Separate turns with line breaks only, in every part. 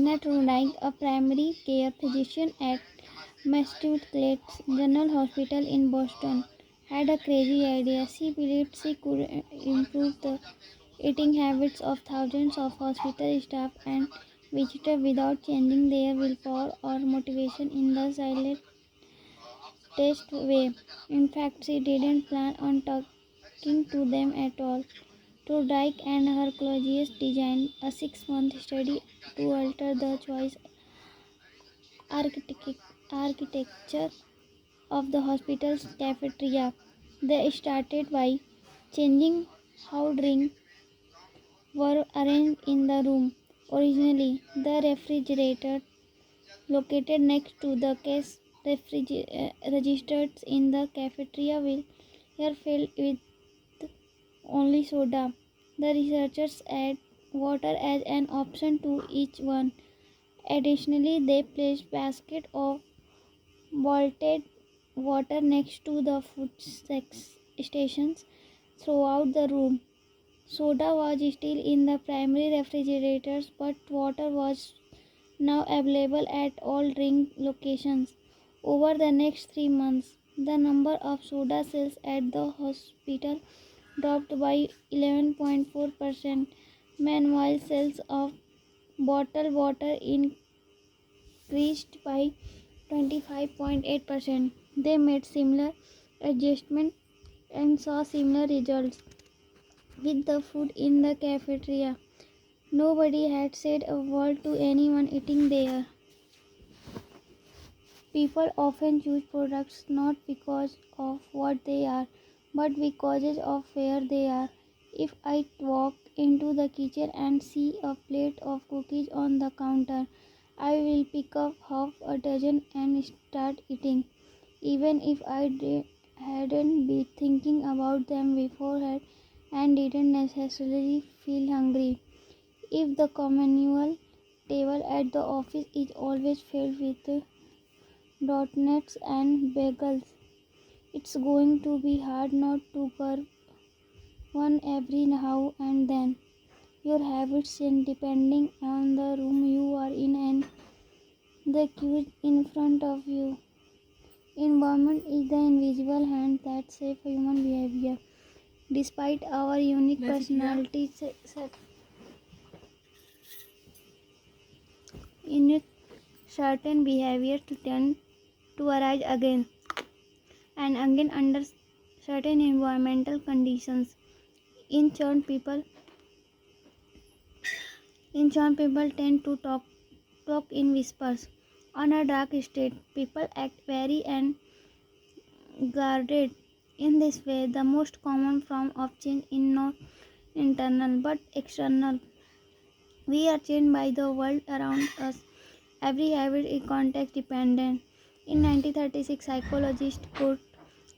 Anna Trudike, a primary care physician at Massachusetts General Hospital in Boston, had a crazy idea. She believed she could improve the eating habits of thousands of hospital staff and visitors without changing their willpower or motivation in the slightest way. In fact, she didn't plan on talking to them at all. Trudike and her colleagues designed a 6-month study to alter the choice architecture of the hospital's cafeteria. They started by changing how drinks were arranged in the room. Originally, the refrigerator located next to the cash registers in the cafeteria were filled with only soda. The researchers add water as an option to each one. Additionally, they placed basket of bottled water next to the food stations throughout the room. Soda was still in the primary refrigerators, but water was now available at all drink locations. Over the next 3 months, the number of soda sales at the hospital dropped by 11.4%. Meanwhile, sales of bottled water increased by 25.8%. They made similar adjustments and saw similar results with the food in the cafeteria. Nobody had said a word to anyone eating there. People often choose products not because of what they are, but because of where they are. If I walk into the kitchen and see a plate of cookies on the counter, I will pick up half a dozen and start eating, even if hadn't been thinking about them beforehand and didn't necessarily feel hungry. If the communal table at the office is always filled with donuts and bagels, it's going to be hard not to curb one every now and then. Your habits change depending on the room you are in and the cues in front of you. Environment is the invisible hand that shapes human behavior. Despite our unique personalities, unique certain behaviors tend to arise again and again under certain environmental conditions. In turn, people people tend to talk in whispers. On a dark state, people act wary and guarded. In this way, the most common form of change is not internal but external. We are changed by the world around us. Every habit is context dependent. In 1936, psychologist Kurt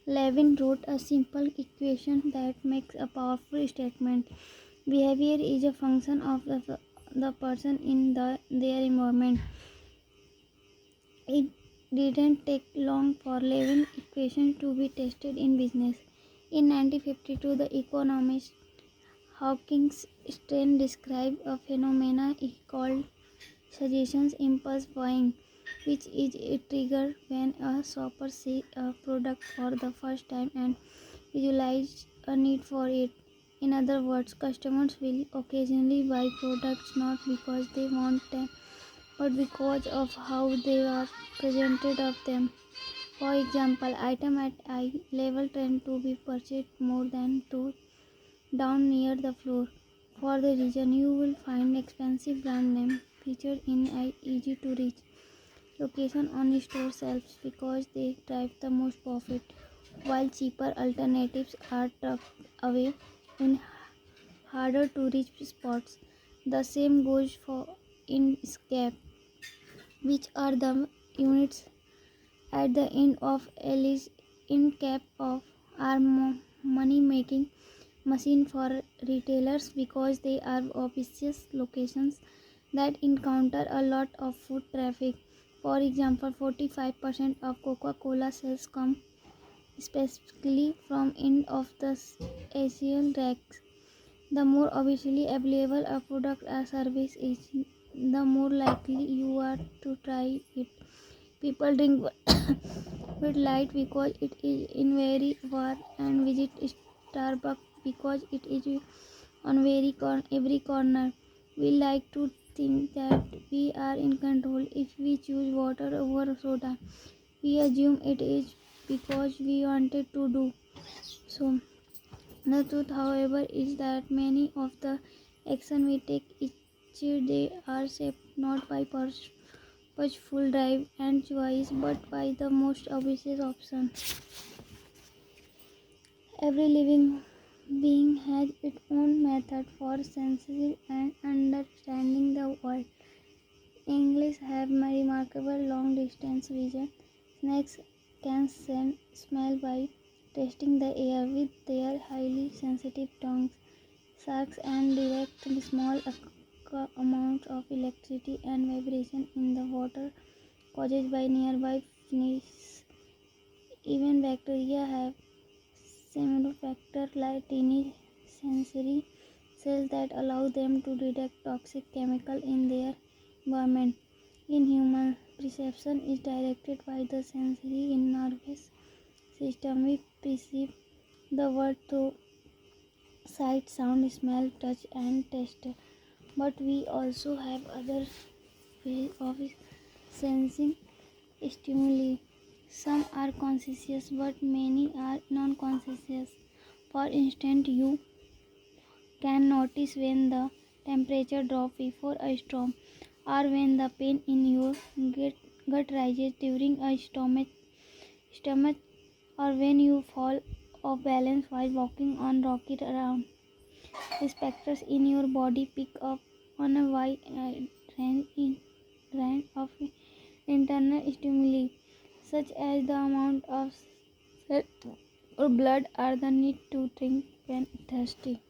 Lewin wrote a simple equation that makes a powerful statement. Behavior is a function of the person in their environment. It didn't take long for Lewin equation to be tested in business. In 1952, the economist Hawkins Strain described a phenomenon he called suggestions impulse buying, which is a trigger when a shopper sees a product for the first time and visualizes a need for it. In other words, customers will occasionally buy products not because they want them, but because of how they are presented of them. For example, items at eye level tend to be purchased more than those down near the floor. For the reason you will find expensive brand name featured in a easy to reach location on store shelves because they drive the most profit, while cheaper alternatives are tucked away in harder to reach spots. The same goes for in scap, which are the units at the end of Alice in cap of are money making machine for retailers because they are obvious locations that encounter a lot of foot traffic. For example, 45% of Coca-Cola sales come specifically from end of the Asian racks. The more obviously available a product or service is, the more likely you are to try it. People drink with light because it is in very warm and visit Starbucks because it is on every corner. We like to think that we are in control if we choose water over soda. We assume it is because we wanted to do so. The truth, however, is that many of the action we take each day are shaped not by purposeful drive and choice but by the most obvious option. Every living being has its own method for sensing and understanding the world. Eagles have remarkable long distance vision. Snakes can smell by tasting the air with their highly sensitive tongues. Sharks can detect small amounts of electricity and vibration in the water caused by nearby fish. Even bacteria have semicircular like tiny sensory cells that allow them to detect toxic chemicals in their environment. In humans, perception is directed by the sensory nervous system. We perceive the world through sight, sound, smell, touch, and taste. But we also have other ways of sensing stimuli. Some are conscious, but many are non-conscious. For instance, you can notice when the temperature drops before a storm, or when the pain in your gut rises during a stomach, or when you fall off balance while walking on rocky ground. Receptors in your body pick up on a wide range of internal stimuli, such as the amount of sweat or blood or the need to drink when thirsty.